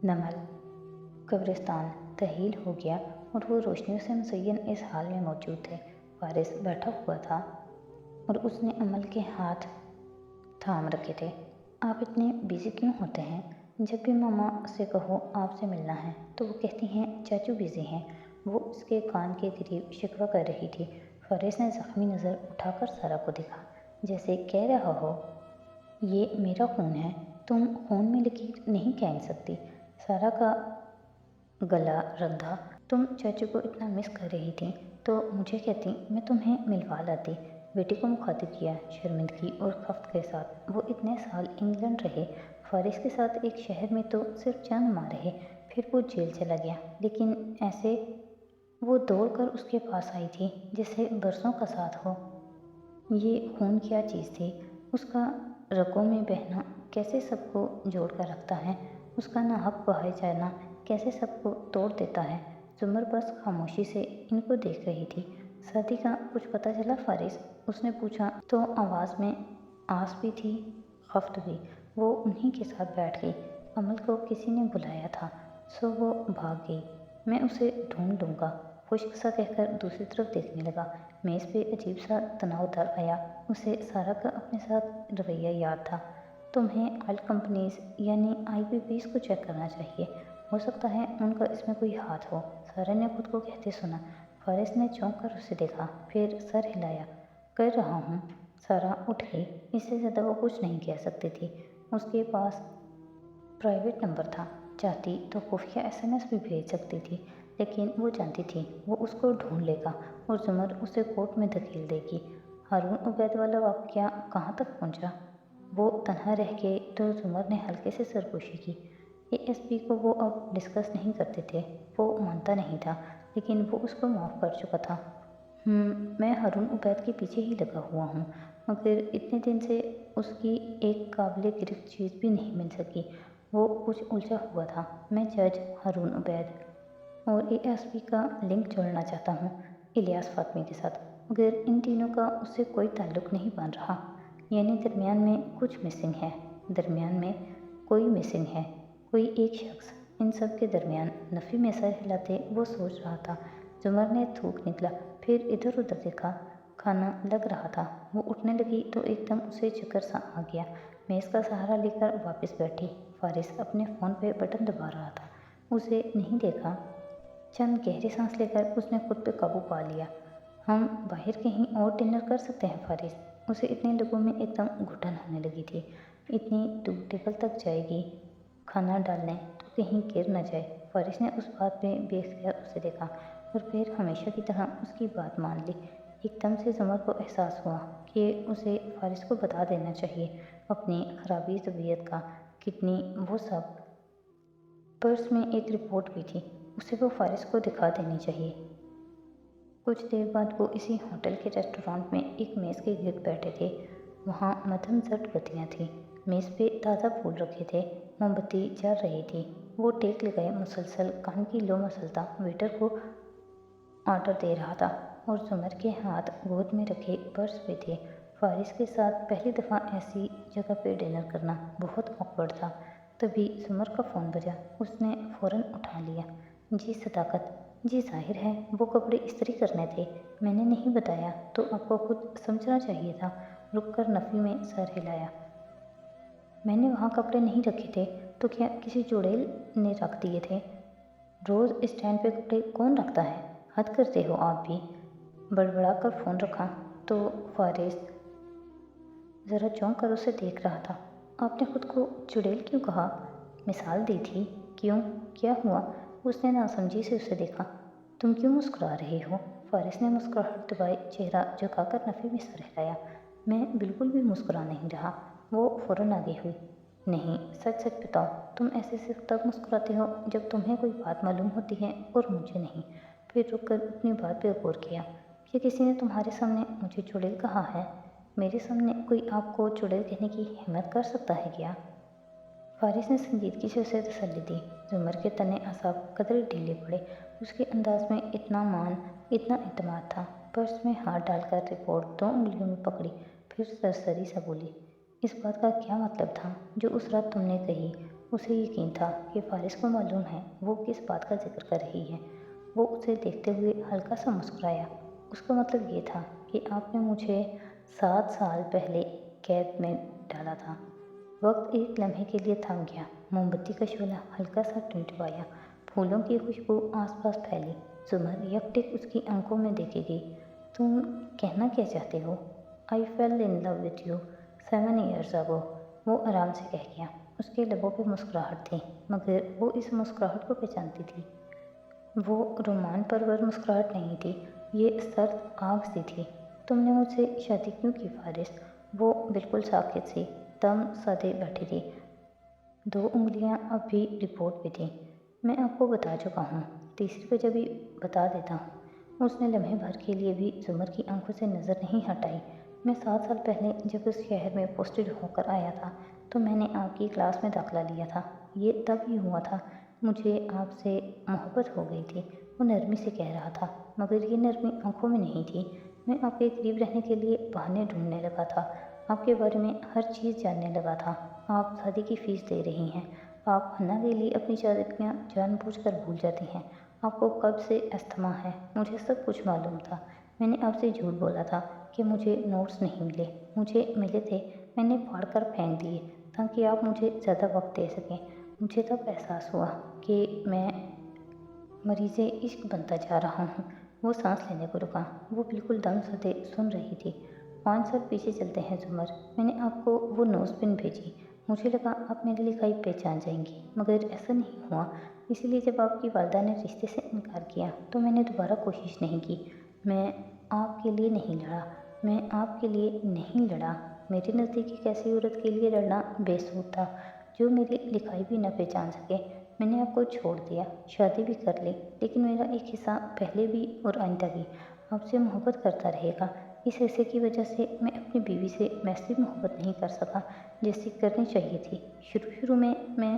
नमल कब्रिस्तान तहील हो गया और वो रोशनियों से मज़य्यन इस हाल में मौजूद थे। फारिस बैठा हुआ था और उसने अमल के हाथ थाम रखे थे। आप इतने बिज़ी क्यों होते हैं? जब भी मामा से कहो आपसे मिलना है तो वो कहती हैं चाचू बिज़ी हैं। वो उसके कान के करीब शिकवा कर रही थी। फारिस ने ज़ख्मी नज़र उठाकर सारा को देखा, जैसे कह रहा हो ये मेरा खून है, तुम खून में लकीर नहीं खींच सकती। सारा का गला रंधा। तुम चाचू को इतना मिस कर रही थी तो मुझे कहती, मैं तुम्हें मिलवा लाती। बेटी को मुखातिब किया शर्मिंदगी और खफ्त के साथ। वो इतने साल इंग्लैंड रहे, फारिस के साथ एक शहर में तो सिर्फ चंद माह रहे, फिर वो जेल चला गया। लेकिन ऐसे वो दौड़ कर उसके पास आई थी जैसे बरसों का साथ हो। ये खून क्या चीज़ थी? उसका रगों में बहना कैसे सबको जोड़ कर रखता है। उसका नाहक बहाए जाना कैसे सबको तोड़ देता है। जुमर बस खामोशी से इनको देख रही थी। शादी का कुछ पता चला फारिस? उसने पूछा तो आवाज़ में आस भी थी, खफ्त भी। वो उन्हीं के साथ बैठ गई। अमल को किसी ने बुलाया था, सो वो भाग गई। मैं उसे ढूंढ लूँगा, खुश्क सा कहकर दूसरी तरफ देखने लगा। मेज़ पे अजीब सा तनाव दर आया। उसे सारा का अपने साथ रवैया याद था। तुम्हें ऑयल कंपनीज यानी IPPs को चेक करना चाहिए, हो सकता है उनका इसमें कोई हाथ हो, सारा ने खुद को कहते सुना। फारिस ने चौंक कर उसे देखा, फिर सर हिलाया। कर रहा हूँ। सारा उठ गई। इससे ज़्यादा वो कुछ नहीं कह सकती थी। उसके पास प्राइवेट नंबर था, चाहती तो खुफिया SMS भी भेज सकती थी, लेकिन वो जानती थी वो उसको ढूंढ लेगा और जुमर उसे कोर्ट में धकेल देगी। हारून उबैद वाला वाक़या कहाँ तक पहुँचा? वो तन्हा रह गए तो जुमर ने हल्के से सरगोशी की। ASP को वो अब डिस्कस नहीं करते थे। वो मानता नहीं था, लेकिन वो उसको माफ़ कर चुका था। मैं हारून उबैद के पीछे ही लगा हुआ हूँ, मगर इतने दिन से उसकी एक काबिल गिरफ्त चीज़ भी नहीं मिल सकी। वो कुछ उलझा हुआ था। मैं जज हारून उबैद और ASP का लिंक जोड़ना चाहता हूँ इलियास फातमी के साथ, मगर इन तीनों का उससे कोई ताल्लुक़ नहीं बन रहा। यानी दरमियान में कुछ मिसिंग है, दरमियान में कोई मिसिंग है, कोई एक शख्स। इन सब के दरमियान नफ़ी में सर हिलाते वो सोच रहा था। जुमर ने थूक निकला, फिर इधर उधर देखा। खाना लग रहा था। वो उठने लगी तो एकदम उसे चक्कर सा आ गया। मेज़ का सहारा लेकर वापस बैठी। फारिस अपने फ़ोन पे बटन दबा रहा था, उसे नहीं देखा। चंद गहरी सांस लेकर उसने खुद पे काबू पा लिया। हम बाहर कहीं और डिनर कर सकते हैं फारिस? उसे इतने लोगों में एकदम घुटन होने लगी थी। इतनी दूर टेबल तक जाएगी खाना डालने तो कहीं गिर न जाए। फारिस ने उस बात में बेख्तियार उसे देखा और फिर हमेशा की तरह उसकी बात मान ली। एकदम से जुमर को एहसास हुआ कि उसे फारिस को बता देना चाहिए अपनी खराबी तबीयत का, किडनी, वो सब। पर्स में एक रिपोर्ट भी थी, उसे वो फारिस को दिखा देनी चाहिए। कुछ देर बाद वो इसी होटल के रेस्टोरेंट में एक मेज़ के गिर्द बैठे थे। वहाँ मध्यम जट बत्तियाँ थीं। मेज़ पे ताज़ा फूल रखे थे, मोमबत्ती जल रही थी। वो टेक लगाए मुसलसल कान की लो मसलता वेटर को ऑर्डर दे रहा था और जुमर के हाथ गोद में रखे पर्स पे थे। फारिस के साथ पहली दफ़ा ऐसी जगह पे डिनर करना बहुत ऑकवर्ड था। तभी जुमर का फ़ोन बजा। उसने फ़ौरन उठा लिया। जी सदाकत, जी जाहिर है वो कपड़े इस्त्री करने थे, मैंने नहीं बताया तो आपको खुद समझना चाहिए था। रुक कर नफ़ी में सर हिलाया। मैंने वहाँ कपड़े नहीं रखे थे तो क्या किसी चुड़ैल ने रख दिए थे? रोज़ स्टैंड पे कपड़े कौन रखता है? हद करते हो आप भी। बड़बड़ा कर फ़ोन रखा तो फारिस ज़रा चौंक कर उसे देख रहा था। आपने खुद को चुड़ैल क्यों कहा? मिसाल दी थी। क्यों? क्या हुआ? उसने नासमझी से उसे देखा। तुम क्यों मुस्कुरा रहे हो? फारिस ने मुस्कुराहट दबाए चेहरा झुकाकर नफ़ी में सर हिलाया। मैं बिल्कुल भी मुस्कुरा नहीं रहा। वो फ़ौरन आगे हुई। नहीं, सच सच बताओ, तुम ऐसे सिर्फ तब मुस्कुराते हो जब तुम्हें कोई बात मालूम होती है और मुझे नहीं। फिर रुक कर अपनी बात पे गौर किया। क्या किसी ने तुम्हारे सामने मुझे चुड़ैल कहा है? मेरे सामने कोई आपको चुड़ैल कहने की हिम्मत कर सकता है क्या? फारिस ने संजीदगी से उसे तसल्ली दी। जुमर के तने असाब कदरे ढीले पड़े। उसके अंदाज में इतना मान, इतना एतमाद था। पर्स में हाथ डालकर रिपोर्ट 2 उंगलियों में पकड़ी, फिर सरसरी सा बोली, इस बात का क्या मतलब था जो उस रात तुमने कही? उसे यकीन था कि फारिस को मालूम है वो किस बात का जिक्र कर रही है। वो उसे देखते हुए हल्का सा मुस्कुराया। उसका मतलब ये था कि आपने मुझे 7 साल पहले कैद में डाला था। वक्त एक लम्हे के लिए थम गया। मोमबत्ती का शोला हल्का सा टिमटिमाया। फूलों की खुशबू आसपास फैली। जुमर यकटिक उसकी आंखों में देखे गई। तुम कहना क्या चाहते हो? I fell in love with you 7 years ago, वो आराम से कह गया। उसके लबों पे मुस्कुराहट थी, मगर वो इस मुस्कुराहट को पहचानती थी। वो रोमान परवर मुस्कुराहट नहीं थी, ये सर्द आग सी थी। तुमने मुझसे शादी क्यों की फारिस? वो बिल्कुल साकित सी, दम साधे बैठी थी। 2 उंगलियां अब भी रिपोर्ट पे थीं। मैं आपको बता चुका हूँ, तीसरी वजह भी बता देता हूँ। उसने लम्हे भर के लिए भी जुमर की आंखों से नज़र नहीं हटाई। मैं 7 साल पहले जब उस शहर में पोस्टेड होकर आया था तो मैंने आपकी क्लास में दाखिला लिया था। ये तब ही हुआ था। मुझे आपसे मोहब्बत हो गई थी, वो नरमी से कह रहा था, मगर ये नरमी आंखों में नहीं थी। मैं आपके करीब रहने के लिए बहाने ढूंढने लगा था, आपके बारे में हर चीज़ जानने लगा था। आप शादी की फ़ीस दे रही हैं, आप हन्ना के लिए अपनी शादियाँ जानबूझकर भूल जाती हैं। आपको कब से अस्थमा है, मुझे सब कुछ मालूम था। मैंने आपसे झूठ बोला था कि मुझे नोट्स नहीं मिले। मुझे मिले थे, मैंने फाड़ कर फेंक दिए ताकि आप मुझे ज़्यादा वक्त दे सकें। मुझे तब एहसास हुआ कि मैं मरीज़े इश्क बनता जा रहा हूँ। वो सांस लेने को रुका। वो बिल्कुल दम सदे सुन रही थी। 5 साल पीछे चलते हैं जुमर। मैंने आपको वो नोज़पिन भेजी। मुझे लगा आप मेरी लिखाई पहचान जाएंगी, मगर ऐसा नहीं हुआ। इसीलिए जब आपकी वालदा ने रिश्ते से इनकार किया तो मैंने दोबारा कोशिश नहीं की। मैं आपके लिए नहीं लड़ा, मैं आपके लिए नहीं लड़ा। मेरे नज़दीक एक ऐसी औरत के लिए लड़ना बेसूद था जो मेरी लिखाई भी न पहचान सके। मैंने आपको छोड़ दिया, शादी भी कर ली, लेकिन मेरा एक हिस्सा पहले भी और आइंदा भी आपसे मोहब्बत करता रहेगा। इस हिस्से की वजह से मैं अपनी बीवी से वैसी मोहब्बत नहीं कर सका जैसी करनी चाहिए थी। शुरू में मैं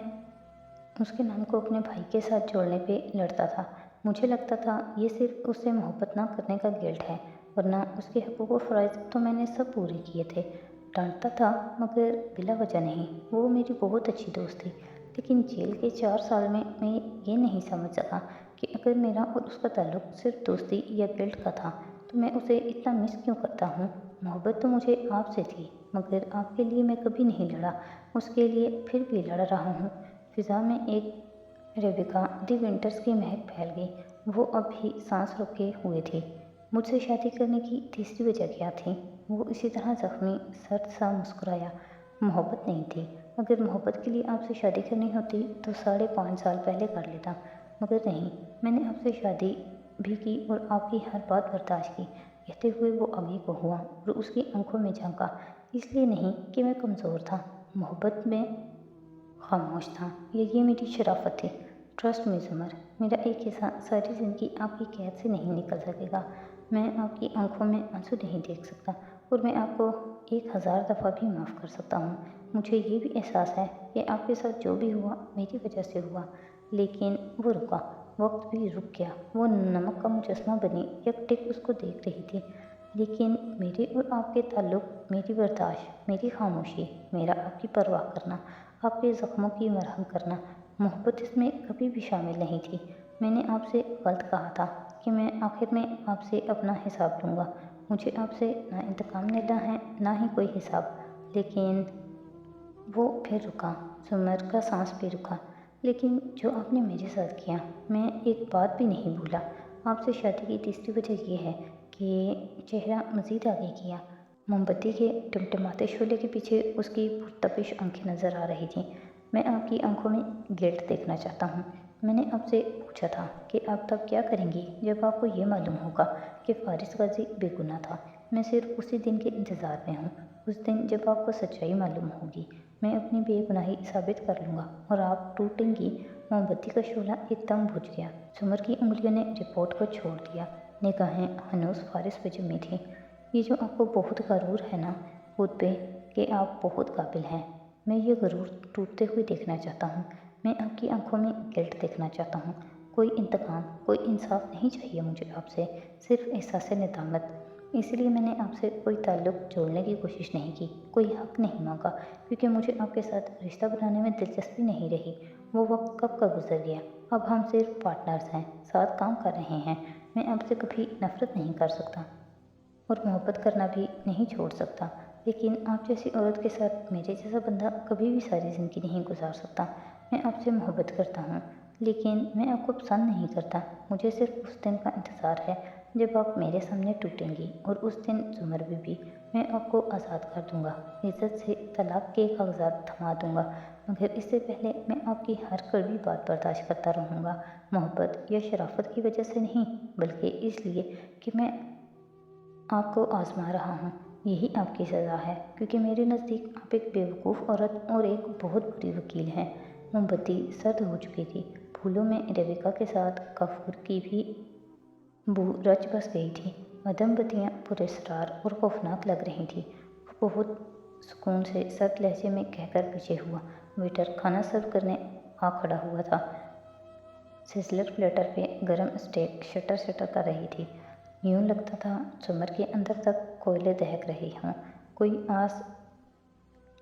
उसके नाम को अपने भाई के साथ जोड़ने पे लड़ता था। मुझे लगता था ये सिर्फ उससे मोहब्बत ना करने का गिल्ट है, वरना उसके हकूक़ व फ़राइज़ तो मैंने सब पूरे किए थे। डांटता था, मगर बिला वजह नहीं। वो मेरी बहुत अच्छी दोस्त थी, लेकिन जेल के 4 साल में मैं ये नहीं समझ सका कि अगर मेरा और उसका ताल्लुक सिर्फ दोस्ती या गिल्ट का था तो मैं उसे इतना मिस क्यों करता हूँ। मोहब्बत तो मुझे आपसे थी, मगर आपके लिए मैं कभी नहीं लड़ा। उसके लिए फिर भी लड़ रहा हूँ। फिज़ा में एक रेबिका दी विंटर्स की महक फैल गई। वो अब भी सांस रोके हुए थी। मुझसे शादी करने की तीसरी वजह क्या थी? वो इसी तरह जख्मी सर्द सा मुस्कुराया। मोहब्बत नहीं थी। अगर मोहब्बत के लिए आपसे शादी करनी होती तो 5.5 साल पहले कर लेता, मगर नहीं। मैंने आपसे शादी भी की और आपकी हर बात बर्दाश्त की। कहते हुए वो आगे को हुआ और उसकी आंखों में झांका। इसलिए नहीं कि मैं कमज़ोर था, मोहब्बत में खामोश था। ये मेरी शराफत थी। ट्रस्ट मी जुमर, मेरा एक हिस्सा सारी ज़िंदगी आपकी कैद से नहीं निकल सकेगा। मैं आपकी आंखों में आंसू नहीं देख सकता, और मैं आपको 1000 दफ़ा भी माफ़ कर सकता हूँ। मुझे ये भी एहसास है कि आपके साथ जो भी हुआ मेरी वजह से हुआ। लेकिन वो रुका, वक्त भी रुक गया। वो नमक का मुजस्मा बनी यकटिक उसको देख रही थी। लेकिन मेरे और आपके ताल्लुक, मेरी बर्दाश्त, मेरी खामोशी, मेरा आपकी परवाह करना, आपके ज़ख्मों की मरहम करना, मोहब्बत इसमें कभी भी शामिल नहीं थी। मैंने आपसे गलत कहा था कि मैं आखिर में आपसे अपना हिसाब लूँगा। मुझे आपसे ना इंतकाम लेना है, ना ही कोई हिसाब। लेकिन वो फिर रुका। सुमर का सांस भी रुका। लेकिन जो आपने मेरे साथ किया, मैं एक बात भी नहीं भूला। आपसे शादी की तीसरी वजह यह है कि चेहरा मज़ीद आगे किया। मोमबत्ती के टिमटिमाते शोले के पीछे उसकी पुरतपिश आंखें नज़र आ रही थीं। मैं आपकी आंखों में गिल्ट देखना चाहता हूँ। मैंने आपसे पूछा था कि आप तब क्या करेंगी जब आपको ये मालूम होगा कि फारिस गाजी बेगुनाह था। मैं सिर्फ उसी दिन के इंतज़ार में हूँ, उस दिन जब आपको सच्चाई मालूम होगी। मैं अपनी बेगुनाही साबित कर लूँगा और आप टूटेंगी। मोमबत्ती का शोला एकदम बुझ गया। सुमर की उंगलियों ने रिपोर्ट को छोड़ दिया। निगाहें हनूस फारिस पे जमी थी। ये जो आपको बहुत गरूर है ना खुद पे कि आप बहुत काबिल हैं, मैं ये गरूर टूटते हुए देखना चाहता हूँ। मैं आपकी आंखों में गिल्ट देखना चाहता हूँ। कोई इंतकाम, कोई इंसाफ नहीं चाहिए मुझे आपसे, सिर्फ एहसास नदामत। اس لیے میں نے آپ سے کوئی تعلق جوڑنے کی کوشش نہیں کی، کوئی حق نہیں مانگا، کیونکہ مجھے آپ کے ساتھ رشتہ بنانے میں دلچسپی نہیں رہی۔ وہ وقت کب کا گزر گیا، اب ہم صرف پارٹنرز ہیں، ساتھ کام کر رہے ہیں۔ میں آپ سے کبھی نفرت نہیں کر سکتا اور محبت کرنا بھی نہیں چھوڑ سکتا، لیکن آپ جیسی عورت کے ساتھ میرے جیسا بندہ کبھی بھی ساری زندگی نہیں گزار سکتا۔ میں آپ سے محبت کرتا ہوں، لیکن میں آپ کو پسند نہیں کرتا۔ مجھے صرف اس دن کا انتظار ہے جب آپ میرے سامنے ٹوٹیں گی، اور اس دن زمر بھی میں آپ کو آزاد کر دوں گا، عزت سے طلاق کے کاغذات تھما دوں گا، مگر اس سے پہلے میں آپ کی ہر کڑوی بات برداشت کرتا رہوں گا، محبت یا شرافت کی وجہ سے نہیں، بلکہ اس لیے کہ میں آپ کو آزما رہا ہوں۔ یہی آپ کی سزا ہے، کیونکہ میرے نزدیک آپ ایک بیوقوف عورت اور ایک بہت بری وکیل ہیں۔ موم بتی سرد ہو چکی تھی، پھولوں میں ریبیکا کے ساتھ کافور کی بھی بو رچ بس گئی تھی۔ مدھم بتیاں پراسرار اور خوفناک لگ رہی تھیں۔ وہ بہت سکون سے سرد لہجے میں کہہ کر پیچھے ہوا۔ ویٹر کھانا سرو کرنے آ کھڑا ہوا تھا۔ سیزلر پلیٹر پہ گرم اسٹیک شٹر شٹر کر رہی تھی۔ یوں لگتا تھا زمر کے اندر تک کوئلے دہک رہے ہوں۔ کوئی آس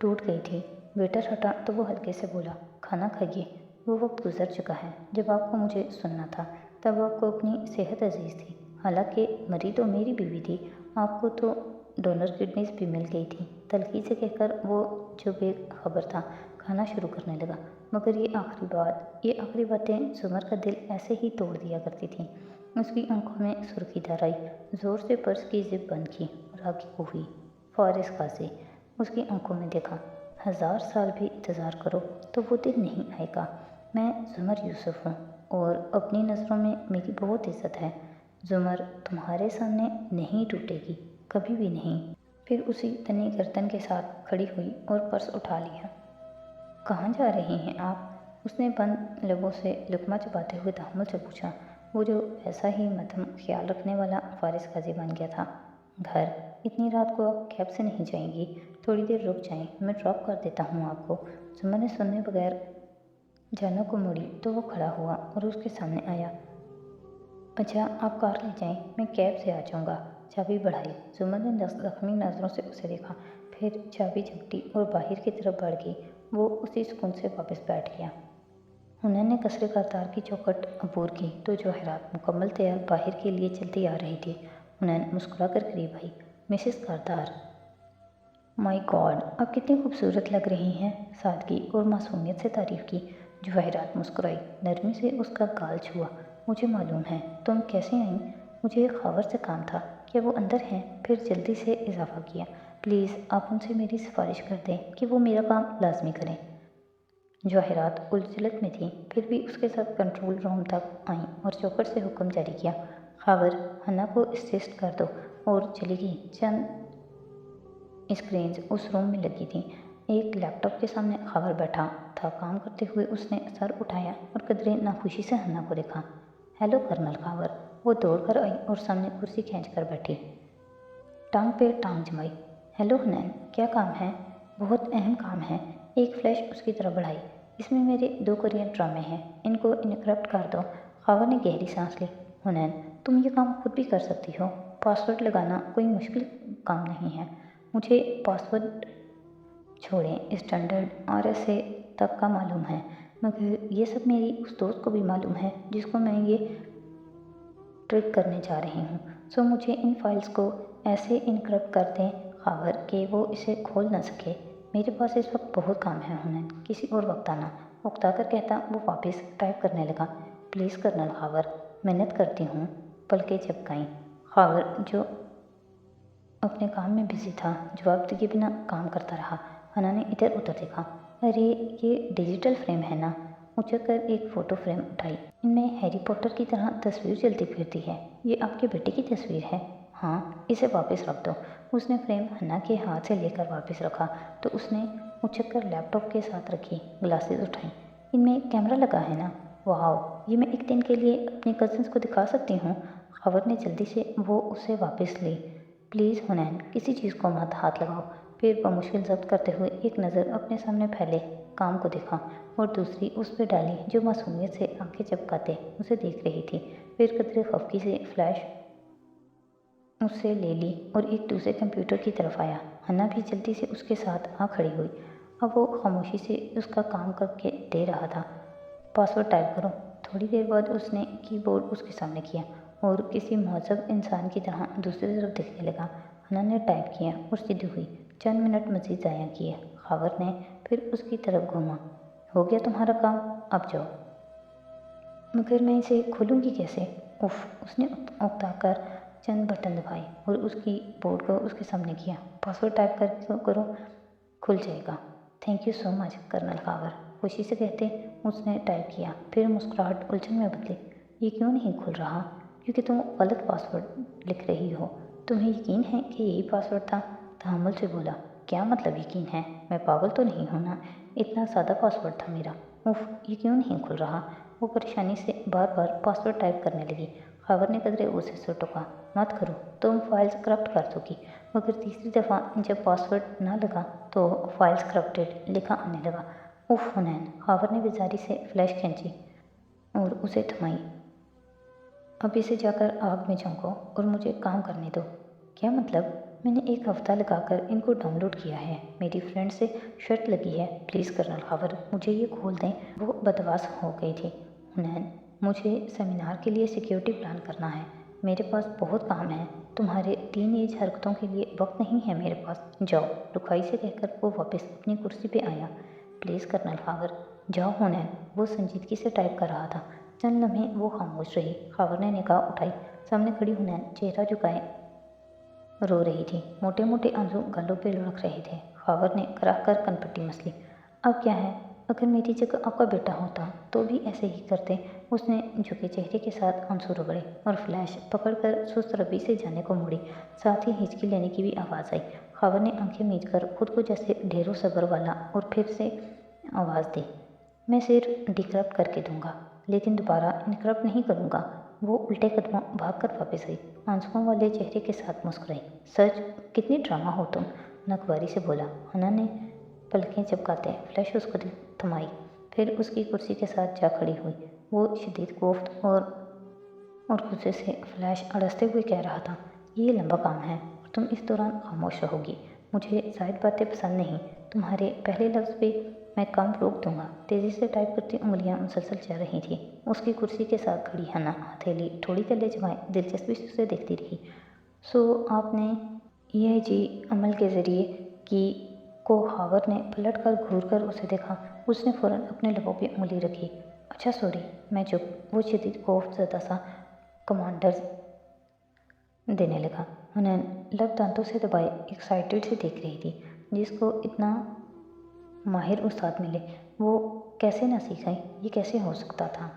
ٹوٹ گئی تھی۔ ویٹر ہٹا تو وہ ہلکے سے بولا، کھانا کھائیے، وہ وقت گزر چکا ہے جب آپ کو مجھے سننا تھا، تب آپ کو اپنی صحت عزیز تھی، حالانکہ مری تو میری بیوی تھی، آپ کو تو ڈونر کڈنیز بھی مل گئی تھی۔ تلخی سے کہہ کر وہ جو بے خبر تھا کھانا شروع کرنے لگا، مگر یہ آخری باتیں زمر کا دل ایسے ہی توڑ دیا کرتی تھیں۔ اس کی آنکھوں میں سرخی در آئی، زور سے پرس کی زپ بند کی اور آگے کو ہوئی۔ فارس قاضی اس کی آنکھوں میں دیکھا۔ 1000 سال بھی انتظار کرو تو وہ دن نہیں آئے گا۔ میں زمر یوسف ہوں اور اپنی نظروں میں میری بہت عزت ہے۔ زمر تمہارے سامنے نہیں ٹوٹے گی، کبھی بھی نہیں۔ پھر اسی تنی گردن کے ساتھ کھڑی ہوئی اور پرس اٹھا لیا۔ کہاں جا رہی ہیں آپ؟ اس نے بند لبوں سے لقمہ چباتے ہوئے تحمل سے پوچھا، وہ جو ایسا ہی مدھم خیال رکھنے والا فارس قاضی بن گیا تھا۔ گھر، اتنی رات کو آپ کیب سے نہیں جائیں گی، تھوڑی دیر رک جائیں، میں ڈراپ کر دیتا ہوں آپ کو۔ زمر نے سنے بغیر جانوں کو مڑی تو وہ کھڑا ہوا اور اس کے سامنے آیا۔ اچھا آپ کار لے جائیں، میں کیب سے آ جاؤں گا۔ چابی بڑھائی۔ زمر نے زخمی نظروں سے اسے دیکھا، پھر چابی جھپٹی اور باہر کی طرف بڑھ گئی۔ وہ اسی سکون سے واپس بیٹھ گیا۔ حنین نے کسرے کردار کی چوکھٹ عبور کی تو جواہرات مکمل تیار باہر کے لیے چلتی آ رہی تھی۔ حنین مسکرا کر قریب آئی۔ مسز کردار، مائی گاڈ، آپ کتنی خوبصورت لگ رہی ہیں، سادگی اور معصومیت سے تعریف کی۔ جواہرات مسکرائی، نرمی سے اس کا گال چھوا۔ مجھے معلوم ہے، تم کیسے آئیں؟ مجھے ایک خاور سے کام تھا، کیا وہ اندر ہیں؟ پھر جلدی سے اضافہ کیا، پلیز آپ ان سے میری سفارش کر دیں کہ وہ میرا کام لازمی کریں۔ جواہرات الجھن میں تھیں، پھر بھی اس کے ساتھ کنٹرول روم تک آئیں اور چوکھٹ سے حکم جاری کیا، خاور، حنا کو اسسٹ کر دو، اور چلی گئی۔ چند اسکرینز اس روم میں لگی تھیں۔ ایک لیپ ٹاپ کے سامنے خاور بیٹھا تھا کام کرتے ہوئے اس نے سر اٹھایا اور قدرے ناخوشی سے حنا کو دیکھا۔ ہیلو کرنل خاور، وہ دوڑ کر آئی اور سامنے کرسی کھینچ کر بیٹھی، ٹانگ پہ ٹانگ جمائی۔ ہیلو حنین، کیا کام ہے؟ بہت اہم کام ہے۔ ایک فلیش اس کی طرف بڑھائی، اس میں میرے 2 کورین ڈرامے ہیں، ان کو انکرپٹ کر دو۔ خاور نے گہری سانس لی۔ حنین، تم یہ کام خود بھی کر سکتی ہو، پاس ورڈ لگانا کوئی مشکل کام نہیں ہے۔ مجھے پاس ورڈ چھوڑیں اسٹینڈرڈ RSA تک کا معلوم ہے، مگر یہ سب میری اس دوست کو بھی معلوم ہے جس کو میں یہ ٹرک کرنے جا رہی ہوں، سو مجھے ان فائلز کو ایسے انکرپٹ کر دیں خاور کہ وہ اسے کھول نہ سکے۔ میرے پاس اس وقت بہت کام ہے حنین، کسی اور وقت آنا۔ اکتا کر کہتا وہ واپس ٹائپ کرنے لگا، پلیز کرنل خاور، محنت کرتی ہوں، پلکیں جھپکائیں۔ خاور جو اپنے کام میں بزی تھا جواب دیے بنا کام کرتا رہا۔ حنا نے ادھر ادھر دیکھا، ارے یہ ڈیجیٹل فریم ہے نا؟ اچک کر ایک فوٹو فریم اٹھائی، ان میں ہیری پوٹر کی طرح تصویر چلتی پھرتی ہے، یہ آپ کے بیٹے کی تصویر ہے؟ ہاں، اسے واپس رکھ دو۔ اس نے فریم حنا کے ہاتھ سے لے کر واپس رکھا تو اس نے اچک کر لیپ ٹاپ کے ساتھ رکھی گلاسز اٹھائیں، ان میں کیمرہ لگا ہے نا؟ واؤ، یہ میں ایک دن کے لیے اپنی کزنس کو دکھا سکتی ہوں۔ خاور نے جلدی سے وہ اسے واپس لی۔ پلیز حنین، کسی چیز کو مت ہاتھ لگاؤ۔ پھر بمشکل ضبط کرتے ہوئے ایک نظر اپنے سامنے پھیلے کام کو دیکھا اور دوسری اس پہ ڈالی جو معصومیت سے آنکھیں چپکاتے اسے دیکھ رہی تھی۔ پھر قدرے خفگی سے فلیش उससे ले ली और एक दूसरे कंप्यूटर की तरफ आया। हन्ना भी जल्दी से उसके साथ आ खड़ी हुई। अब वो खामोशी से उसका काम करके दे रहा था। पासवर्ड टाइप करो। थोड़ी देर बाद उसने कीबोर्ड उसके सामने किया और किसी मुहज़्ज़ब इंसान की तरह दूसरी तरफ देखने लगा। हन्ना ने टाइप किया और सीधी हुई। चंद मिनट मज़ीद ज़ाया किए। खावर ने फिर उसकी तरफ घूमा। हो गया तुम्हारा काम, अब जाओ। मगर मैं इसे खोलूँगी कैसे? उफ! उसने उकताकर चंद बटन दबाए और उसकी बोर्ड को उसके सामने किया। पासवर्ड टाइप करो, खुल जाएगा। Thank you so much colonel Khawar, खुशी से कहते उसने टाइप किया। फिर मुस्कुराहट उलझन में बदली। ये क्यों नहीं खुल रहा? क्योंकि तुम गलत पासवर्ड लिख रही हो। तुम्हें यकीन है कि यही पासवर्ड था? तहम्मुल से बोला। क्या मतलब यकीन है? मैं पागल तो नहीं हूँ ना? इतना सादा पासवर्ड था मेरा। उफ! ये क्यों नहीं खुल रहा? वो परेशानी से बार बार पासवर्ड टाइप करने लगी। खावर ने कदरे उसे से टोका। मत करो, तुम फाइल्स करप्ट कर दोगी। मगर तीसरी दफ़ा जब पासवर्ड ना लगा तो फाइल्स करप्टेड लिखा आने लगा। उफ हुनैन! खावर ने बेजारी से फ्लैश खींची और उसे थमाई। अब इसे जाकर आग में झोंको और मुझे काम करने दो। क्या मतलब? मैंने एक हफ्ता लगाकर इनको डाउनलोड किया है। मेरी फ्रेंड से शर्त लगी है। प्लीज़ कर्नल खावर, मुझे ये खोल दें। वो बदवास हो गई थी। हुनैन, मुझे सेमिनार के लिए सिक्योरिटी प्लान करना है। मेरे पास बहुत काम है। तुम्हारे टीन एज हरकतों के लिए वक्त नहीं है मेरे पास। जाओ, रुखाई से कहकर वो वापस अपनी कुर्सी पे आया। प्लीज़ कर्नल खावर, जाओ हुनैन। वो संजीदगी से टाइप कर रहा था। चंद लम्हे वो खामोश रही। खावर ने निगाह उठाई। सामने खड़ी हुनैन चेहरा झुकाए रो रही थी। मोटे मोटे आंसू गालों पे लुढ़क रहे थे। खावर ने कराह कर कनपट्टी मसली। अब क्या है? अगर मेरी जगह आपका बेटा होता तो भी ऐसे ही करते। उसने झुके चेहरे के साथ आंसू रगड़े और फ्लैश पकड़कर सुस्त रवि से जाने को मुड़ी। साथ ही हिचकी लेने की भी आवाज़ आई। खावर ने आंखें मीच कर खुद को जैसे ढेरों सबर वाला और फिर से आवाज़ दी। मैं सिर्फ डिक्रप्ट करके दूंगा, लेकिन दोबारा इनक्रप्ट नहीं करूंगा। वो उल्टे कदमों भागकर वापस आई। आंसुओं वाले चेहरे के साथ मुस्कुराई। सच, कितनी ड्रामा हो तुम, नकवारी से बोला। हना ने पलकें चपकाते फ्लैश उसको थमाई। फिर उसकी कुर्सी के साथ जा खड़ी हुई। वो शदीद कोफ्त और गुस्से से फ्लैश अड़सते हुए कह रहा था, ये लंबा काम है और तुम इस दौरान खामोश रहोगी। मुझे शायद बातें पसंद नहीं। तुम्हारे पहले लफ्ज़ पे मैं काम रोक दूंगा। तेज़ी से टाइप करती उंगलियां मुसलसल चल रही थी। उसकी कुर्सी के साथ खड़ी हना हथेली थोड़ी तले जमाए दिलचस्पी से उसे देखती रही। सो आपने EIG अमल के ज़रिए की को खावर ने पलट कर घूर कर उसे देखा। उसने फ़ौरन अपने लबों पे उंगली रखी। अच्छा सॉरी, मैं चुप। वो शदीद खौफज़दा सा कमांडर देने लगा। उन्हें लब दांतों से दबाए एक्साइटेड से देख रही थी। जिसको इतना माहिर उस्ताद मिले वो कैसे ना सीखे? ये कैसे हो सकता था?